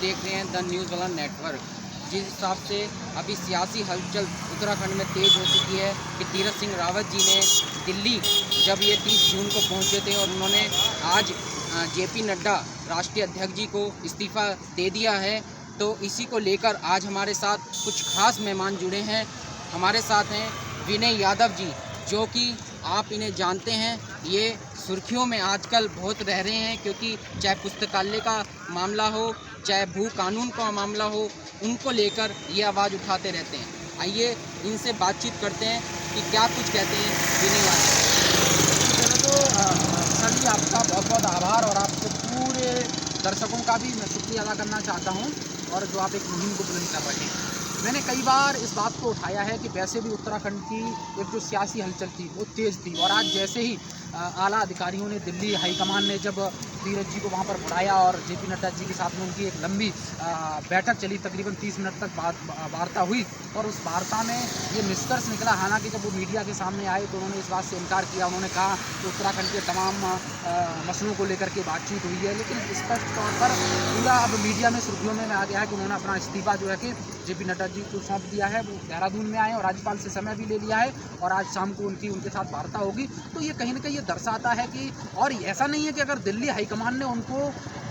देख रहे हैं द न्यूज़ वाला नेटवर्क। जिस हिसाब से अभी सियासी हलचल उत्तराखंड में तेज़ हो चुकी है कि तीरथ सिंह रावत जी ने दिल्ली जब ये 30 जून को पहुंचे थे और उन्होंने आज जेपी नड्डा राष्ट्रीय अध्यक्ष जी को इस्तीफ़ा दे दिया है, तो इसी को लेकर आज हमारे साथ कुछ खास मेहमान जुड़े हैं। हमारे साथ हैं विनय यादव जी, जो कि आप इन्हें जानते हैं। ये सुर्खियों में आजकल बहुत रह रहे हैं, क्योंकि चाहे पुस्तकालय का मामला हो, चाहे भू कानून का मामला हो, उनको लेकर ये आवाज़ उठाते रहते हैं। आइए इनसे बातचीत करते हैं कि क्या कुछ कहते हैं विनय यादव। पहले तो सर जी आपका बहुत बहुत आभार, और आपके पूरे दर्शकों का भी मैं शुक्रिया अदा करना चाहता हूं, और जो आप एक मुहिम को बुलंद कर रहे हैं। मैंने कई बार इस बात को उठाया है कि वैसे भी उत्तराखंड की एक जो सियासी हलचल थी वो तेज़ थी, और आज जैसे ही आला अधिकारियों ने, दिल्ली हाईकमान ने जब तीरथ जी को वहाँ पर बुलाया और जेपी नड्डा जी के साथ में उनकी एक लंबी बैठक चली, तकरीबन 30 मिनट तक वार्ता हुई, और उस वार्ता में ये निष्कर्ष निकला। हालांकि जब वो मीडिया के सामने आए तो उन्होंने इस बात से इनकार किया। उन्होंने कहा कि उत्तराखंड के तमाम मसलों को लेकर के बातचीत हुई है, लेकिन स्पष्ट तौर पर पूरा अब मीडिया में सुर्खियों में आ गया है कि उन्होंने अपना इस्तीफा जो है कि जेपी नड्डा जी को सौंप दिया है। वो देहरादून में आए और राज्यपाल से समय भी ले लिया है, और आज शाम को उनके साथ वार्ता होगी। तो ये कहीं ना कहीं ये दर्शाता है कि, और ऐसा नहीं है कि अगर दिल्ली हाईकमान ने उनको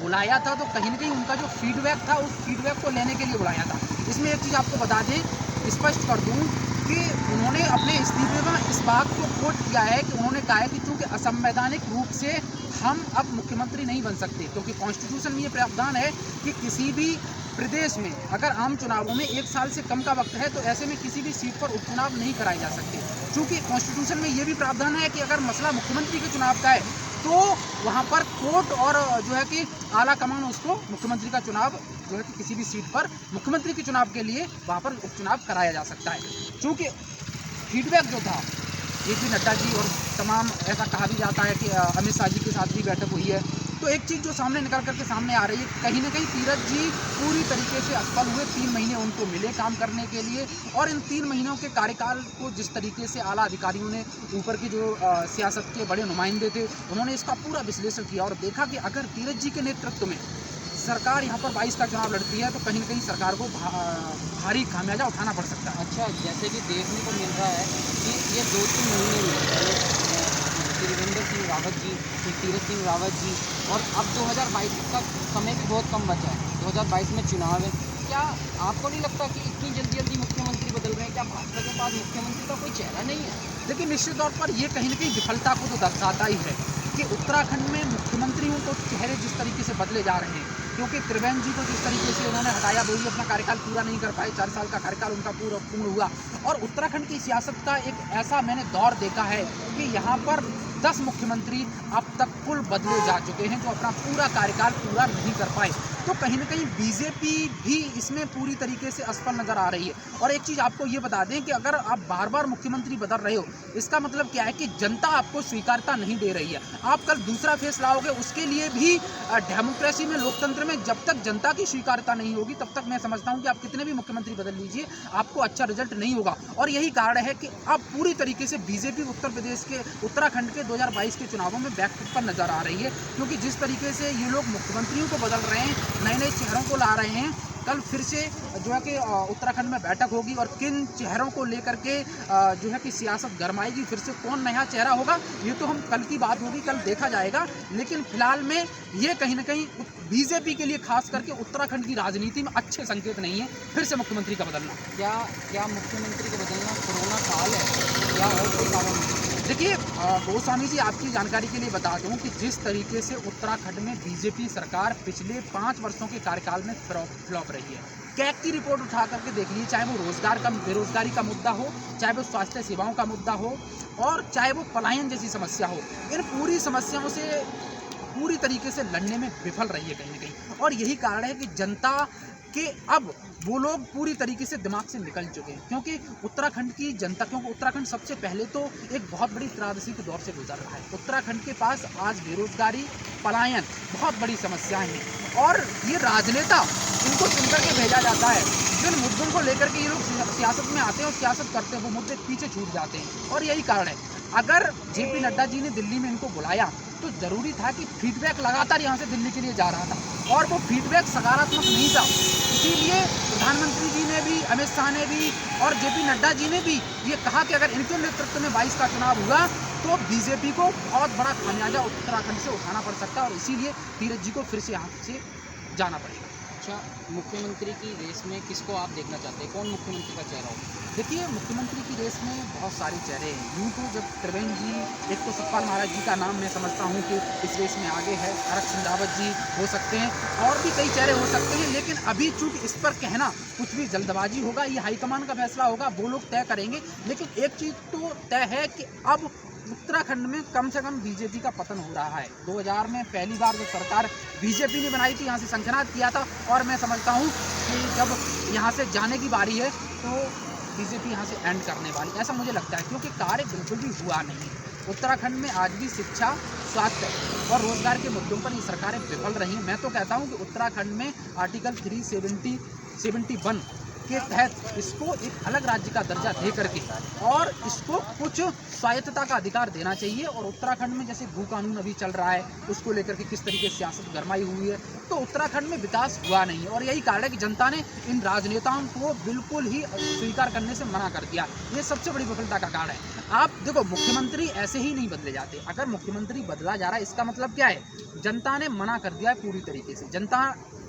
बुलाया था तो कहीं ना कहीं उनका जो फीडबैक था उस फीडबैक को लेने के लिए बुलाया था। इसमें एक चीज़ आपको बता दें, स्पष्ट कर दूं कि उन्होंने अपने इस्तीफे में इस बात को कोट किया है कि उन्होंने कहा है कि चूँकि असंवैधानिक रूप से हम अब मुख्यमंत्री नहीं बन सकते, क्योंकि कॉन्स्टिट्यूशन में ये प्रावधान है कि किसी भी प्रदेश में अगर आम चुनावों में 1 साल से कम का वक्त है तो ऐसे में किसी भी सीट पर उपचुनाव नहीं कराए जा सकते। चूँकि कॉन्स्टिट्यूशन में ये भी प्रावधान है कि अगर मसला मुख्यमंत्री के चुनाव का है तो वहाँ पर कोर्ट और जो है कि आला कमान उसको मुख्यमंत्री का चुनाव जो है कि किसी भी सीट पर मुख्यमंत्री के चुनाव के लिए वहाँ पर उपचुनाव कराया जा सकता है। चूँकि फीडबैक जो था जेपी नड्डा जी और तमाम, ऐसा कहा भी जाता है कि अमित शाह जी के साथ भी बैठक हुई है, तो एक चीज़ जो सामने निकल करके सामने आ रही है, कहीं ना कहीं तीरथ जी पूरी तरीके से असफल हुए। 3 महीने उनको मिले काम करने के लिए, और इन 3 महीनों के कार्यकाल को जिस तरीके से आला अधिकारियों ने, ऊपर के जो सियासत के बड़े नुमाइंदे थे, उन्होंने इसका पूरा विश्लेषण किया और देखा कि अगर तीरथ जी के नेतृत्व में सरकार यहाँ पर 22 का चुनाव लड़ती है तो कहीं ना कहीं सरकार को भारी खामियाजा उठाना पड़ सकता है। अच्छा, जैसे कि देखने को मिल रहा है कि ये 2-3 महीने में पहले त्रिवेंद्र सिंह रावत जी, फिर तीरथ सिंह रावत जी, और अब 2022 का समय भी बहुत कम बचा है। 2022 में चुनाव है। क्या आपको नहीं लगता कि इतनी जल्दी जल्दी मुख्यमंत्री बदल रहे हैं? क्या भाजपा के पास मुख्यमंत्री का कोई चेहरा नहीं है? लेकिन निश्चित तौर पर ये कहीं ना कहीं विफलता को तो दर्शाता ही है कि उत्तराखंड में मुख्यमंत्रियों को चेहरे जिस तरीके से बदले जा रहे हैं, क्योंकि त्रिवेंद्र जी को जिस तरीके से उन्होंने हटाया, वो भी अपना कार्यकाल पूरा नहीं कर पाए। 4 साल का कार्यकाल उनका पूर्ण हुआ, और उत्तराखंड की सियासत का एक ऐसा मैंने दौर देखा है कि यहाँ पर 10 मुख्यमंत्री अब तक कुल बदले जा चुके हैं जो अपना पूरा कार्यकाल पूरा नहीं कर पाए। तो कहीं ना कहीं बीजेपी भी इसमें पूरी तरीके से असफल नजर आ रही है। और एक चीज़ आपको ये बता दें कि अगर आप बार बार मुख्यमंत्री बदल रहे हो, इसका मतलब क्या है कि जनता आपको स्वीकारता नहीं दे रही है। आप कल दूसरा फेस लाओगे, उसके लिए भी डेमोक्रेसी में, लोकतंत्र में जब तक जनता की स्वीकारता नहीं होगी तब तक मैं समझता हूँ कि आप कितने भी मुख्यमंत्री बदल लीजिए, आपको अच्छा रिजल्ट नहीं होगा। और यही कारण है कि अब पूरी तरीके से बीजेपी उत्तर प्रदेश के, उत्तराखंड के 2022 के चुनावों में बैकफुट पर नजर आ रही है, क्योंकि जिस तरीके से ये लोग मुख्यमंत्रियों को बदल रहे हैं, नए नए चेहरों को ला रहे हैं। कल फिर से जो है कि उत्तराखंड में बैठक होगी, और किन चेहरों को लेकर के जो है कि सियासत गरमाएगी, फिर से कौन नया चेहरा होगा, ये तो हम कल की बात होगी, कल देखा जाएगा। लेकिन फिलहाल में ये कहीं ना कहीं बीजेपी के लिए, खास करके उत्तराखंड की राजनीति में अच्छे संकेत नहीं है फिर से मुख्यमंत्री का बदलना। क्या मुख्यमंत्री का बदलना कोरोना काल है या और कोई कारण है? देखिए गोस्वामी जी, आपकी जानकारी के लिए बता दूं कि जिस तरीके से उत्तराखंड में बीजेपी सरकार पिछले 5 वर्षों के कार्यकाल में फ्लॉप रही है। कैग की रिपोर्ट उठा करके देख लीजिए, चाहे वो बेरोजगारी का मुद्दा हो, चाहे वो स्वास्थ्य सेवाओं का मुद्दा हो, और चाहे वो पलायन जैसी समस्या हो, इन पूरी समस्याओं से पूरी तरीके से लड़ने में विफल रही है कहीं ना कहीं। और यही कारण है कि जनता के अब वो लोग पूरी तरीके से दिमाग से निकल चुके हैं, क्योंकि उत्तराखंड की जनता, क्योंकि उत्तराखंड सबसे पहले तो एक बहुत बड़ी त्रासदी के दौर से गुजर रहा है। उत्तराखंड के पास आज बेरोजगारी, पलायन बहुत बड़ी समस्याएं हैं, और ये राजनेता, इनको चुनकर के भेजा जाता है, जिन मुद्दों को लेकर के ये लोग सियासत में आते हैं और सियासत करते हैं, वो मुद्दे पीछे छूट जाते हैं। और यही कारण है, अगर जेपी नड्डा जी ने दिल्ली में इनको बुलाया तो ज़रूरी था कि फीडबैक लगातार यहाँ से दिल्ली के लिए जा रहा था और वो फीडबैक सकारात्मक नहीं था। इसीलिए प्रधानमंत्री जी ने भी, अमित शाह ने भी और जेपी नड्डा जी ने भी ये कहा कि अगर इनके नेतृत्व में 22 का चुनाव हुआ तो बीजेपी को बहुत बड़ा खामियाजा उत्तराखंड से उठाना पड़ सकता है और इसीलिए तीरथ जी को फिर से यहाँ से जाना पड़ेगा। अच्छा, मुख्यमंत्री की रेस में किसको आप देखना चाहते हैं? कौन मुख्यमंत्री का चेहरा हो? देखिए, मुख्यमंत्री की रेस में बहुत सारे चेहरे हैं। यूँ तो जब त्रिवेंद्र जी, एक तो सतपाल महाराज जी का नाम मैं समझता हूँ कि इस रेस में आगे है, हरक सिंह रावत जी हो सकते हैं और भी कई चेहरे हो सकते हैं, लेकिन अभी चूँकि इस पर कहना कुछ भी जल्दबाजी होगा, ये हाईकमान का फैसला होगा, वो लोग तय करेंगे। लेकिन एक चीज़ तो तय है कि अब उत्तराखंड में कम से कम बीजेपी का पतन हो रहा है। 2000 में पहली बार जो सरकार बीजेपी ने बनाई थी, यहाँ से शंखनाद किया था और मैं समझता हूँ कि जब यहाँ से जाने की बारी है तो बीजेपी यहाँ से एंड करने वाली, ऐसा मुझे लगता है, क्योंकि कार्य बिल्कुल भी हुआ नहीं। उत्तराखंड में आज भी शिक्षा, स्वास्थ्य और रोजगार के मुद्दों पर ये सरकारें विफल रही हैं। मैं तो कहता हूँ कि उत्तराखंड में आर्टिकल 371 के तहत इसको एक अलग राज्य का दर्जा दे करके और इसको कुछ स्वायत्तता का अधिकार देना चाहिए। और उत्तराखंड में जैसे भू कानून अभी चल रहा है, उसको लेकर के किस तरीके से सियासत गरमाई हुई है, तो उत्तराखंड में विकास हुआ नहीं और यही कारण है कि जनता ने इन राजनेताओं को बिल्कुल ही स्वीकार करने से मना कर दिया। ये सबसे बड़ी विफलता का कारण है। आप देखो, मुख्यमंत्री ऐसे ही नहीं बदले जाते। अगर मुख्यमंत्री बदला जा रहा है, इसका मतलब क्या है? जनता ने मना कर दिया है पूरी तरीके से, जनता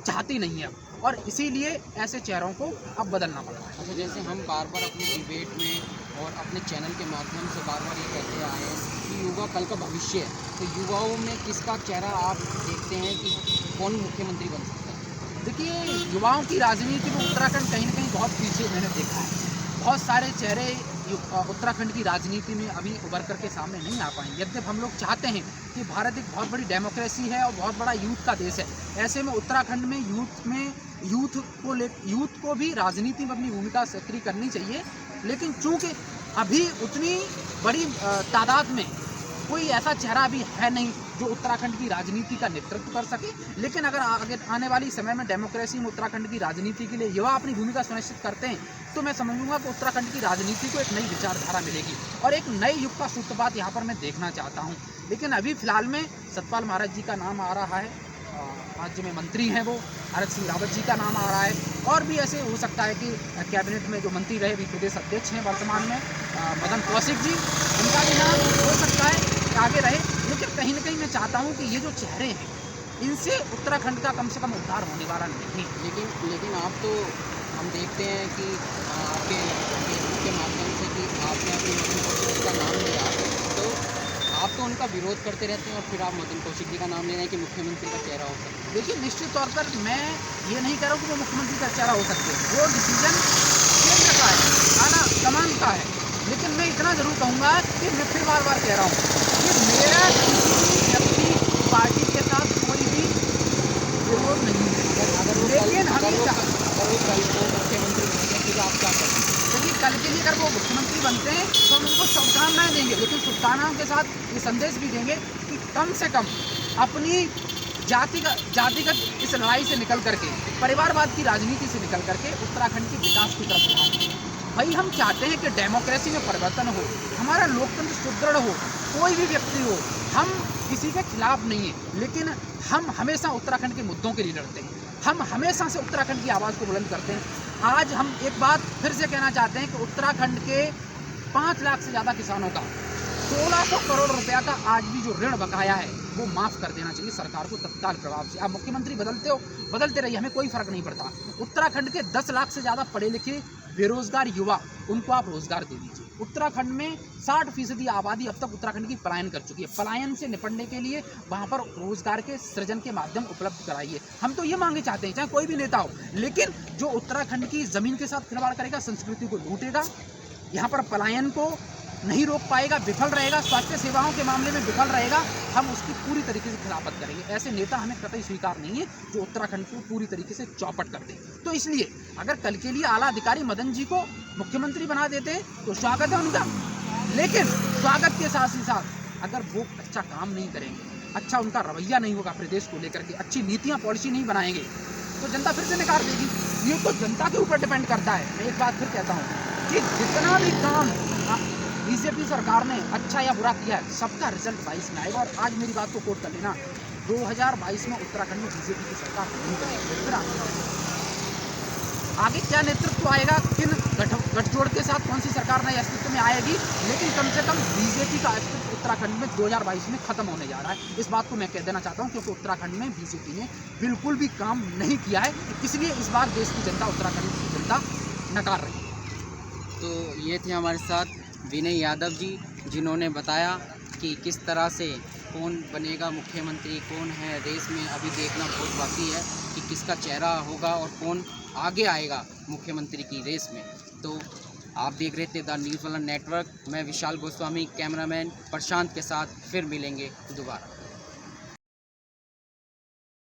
चाहती नहीं है अब, और इसीलिए ऐसे चेहरों को अब बदलना पड़ रहा है। अच्छा, जैसे हम बार बार अपनी डिबेट में और अपने चैनल के माध्यम से बार बार ये कहते आए हैं कि युवा कल का भविष्य है, तो युवाओं में किसका चेहरा आप देखते हैं कि कौन मुख्यमंत्री बन सकता है? देखिए, युवाओं की राजनीति में उत्तराखंड कहीं ना कहीं बहुत पीछे मैंने देखा है। बहुत सारे चेहरे उत्तराखंड की राजनीति में अभी उभर करके सामने नहीं आ पाएंगे। यद्यप हम लोग चाहते हैं कि भारत एक बहुत बड़ी डेमोक्रेसी है और बहुत बड़ा यूथ का देश है, ऐसे में उत्तराखंड में यूथ को भी राजनीति में अपनी भूमिका सक्रिय करनी चाहिए। लेकिन चूंकि अभी उतनी बड़ी तादाद में कोई ऐसा चेहरा अभी है नहीं जो उत्तराखंड की राजनीति का नेतृत्व कर सके। लेकिन अगर आगे आने वाली समय में डेमोक्रेसी में उत्तराखंड की राजनीति के लिए युवा अपनी भूमिका सुनिश्चित करते हैं तो मैं समझूंगा कि उत्तराखंड की राजनीति को एक नई विचारधारा मिलेगी और एक नए युग का सूत्रपात यहाँ पर मैं देखना चाहता हूँ। लेकिन अभी फिलहाल में सतपाल महाराज जी का नाम आ रहा है, राज्य में मंत्री हैं वो, हरक सिंह रावत जी का नाम आ रहा है और भी ऐसे हो सकता है कि कैबिनेट में जो मंत्री रहे भी प्रदेश अध्यक्ष हैं वर्तमान में मदन कौशिक जी, उनका भी नाम हो सकता है कि आगे रहे। लेकिन कहीं ना कहीं मैं चाहता हूँ कि ये जो चेहरे हैं इनसे उत्तराखंड का कम से कम उद्धार होने वाला नहीं। लेकिन आप तो हम देखते हैं कि आपके फेसबुक के माध्यम से कि आपने अपने मदन कौशिक जी का नाम लिया, तो आप तो उनका विरोध करते रहते हैं और फिर आप मदन कौशिक जी का नाम ले रहे हैं कि मुख्यमंत्री का चेहरा हो सकता है। देखिए, निश्चित तौर पर मैं ये नहीं कह रहा हूँ कि वो मुख्यमंत्री का चेहरा हो सकते हैं, वो डिसीजन केंद्र का है, आला कमान का है। लेकिन मैं इतना जरूर कहूँगा कि मैं फिर बार बार कह रहा हूँ कि मेरा किसी भी व्यक्ति पार्टी के साथ कोई भी विरोध नहीं है। लेकिन अगर वो कल को मुख्यमंत्री बनते हैं तो आप क्या करेंगे? देखिए, कल के लिए अगर वो मुख्यमंत्री बनते हैं तो हम उनको शुभकामनाएं देंगे, लेकिन शुभकामनाओं के साथ ये संदेश भी देंगे कि कम से कम अपनी जातिगत इस लड़ाई से निकल करके, परिवारवाद की राजनीति से निकल करके उत्तराखंड के विकास की तरफ बढ़ाएं। भाई, हम चाहते हैं कि डेमोक्रेसी में परिवर्तन हो, हमारा लोकतंत्र सुदृढ़ हो, कोई भी व्यक्ति हो, हम किसी के खिलाफ नहीं है, लेकिन हम हमेशा उत्तराखंड के मुद्दों के लिए लड़ते हैं, हम हमेशा से उत्तराखंड की आवाज़ को बुलंद करते हैं। आज हम एक बात फिर से कहना चाहते हैं कि उत्तराखंड के 5 लाख से ज़्यादा किसानों का 1600 करोड़ रुपया का आज भी जो ऋण बकाया है वो माफ़ कर देना चाहिए सरकार को तत्काल प्रभाव से। आप मुख्यमंत्री बदलते रहिए, हमें कोई फर्क नहीं पड़ता। उत्तराखंड के 10 लाख से ज़्यादा पढ़े लिखे बेरोजगार युवा, उनको आप रोजगार दे दीजिए। उत्तराखंड में 60% आबादी अब तक उत्तराखंड की पलायन कर चुकी है। पलायन से निपटने के लिए वहाँ पर रोजगार के सृजन के माध्यम उपलब्ध कराइए। हम तो ये मांगे चाहते हैं, चाहे कोई भी नेता हो, लेकिन जो उत्तराखंड की ज़मीन के साथ खिलवाड़ करेगा, संस्कृति को लूटेगा, यहाँ पर पलायन को नहीं रोक पाएगा, विफल रहेगा, स्वास्थ्य सेवाओं के मामले में विफल रहेगा, हम उसकी पूरी तरीके से खिलाफत करेंगे। ऐसे नेता हमें कतई स्वीकार नहीं है जो उत्तराखंड को पूरी तरीके से चौपट कर दे। तो इसलिए अगर कल के लिए आला अधिकारी मदन जी को मुख्यमंत्री बना देते हैं तो स्वागत है उनका, लेकिन स्वागत के साथ ही साथ अगर वो अच्छा काम नहीं करेंगे, अच्छा उनका रवैया नहीं होगा प्रदेश को लेकर के, अच्छी नीतियाँ पॉलिसी नहीं बनाएंगे, तो जनता फिर से नकार देगी। ये तो जनता के ऊपर डिपेंड करता है। मैं एक बात फिर कहता हूँ कि जितना भी काम बीजेपी सरकार ने अच्छा या बुरा किया है, सबका रिजल्ट 22 में आएगा। और आज मेरी बात को कोट कर लेना, 2022 में उत्तराखंड में बीजेपी की सरकार नहीं बनेगी। फिर आगे क्या नेतृत्व आएगा, किन गठजोड़ के साथ कौन सी सरकार नए अस्तित्व में आएगी, लेकिन कम से कम बीजेपी का अस्तित्व उत्तराखंड में 2022 में खत्म होने जा रहा है। इस बात को मैं कह देना चाहता हूं, क्योंकि उत्तराखंड में बीजेपी ने बिल्कुल भी काम नहीं किया है, इसलिए इस बार देश की जनता, उत्तराखंड की जनता नकार रही है। तो ये थे हमारे साथ विनय यादव जी, जिन्होंने बताया कि किस तरह से कौन बनेगा मुख्यमंत्री, कौन है रेस में। अभी देखना बहुत बाकी है कि किसका चेहरा होगा और कौन आगे आएगा मुख्यमंत्री की रेस में। तो आप देख रहे थे द न्यूज़ वाला नेटवर्क। मैं विशाल गोस्वामी, कैमरामैन प्रशांत के साथ फिर मिलेंगे दोबारा।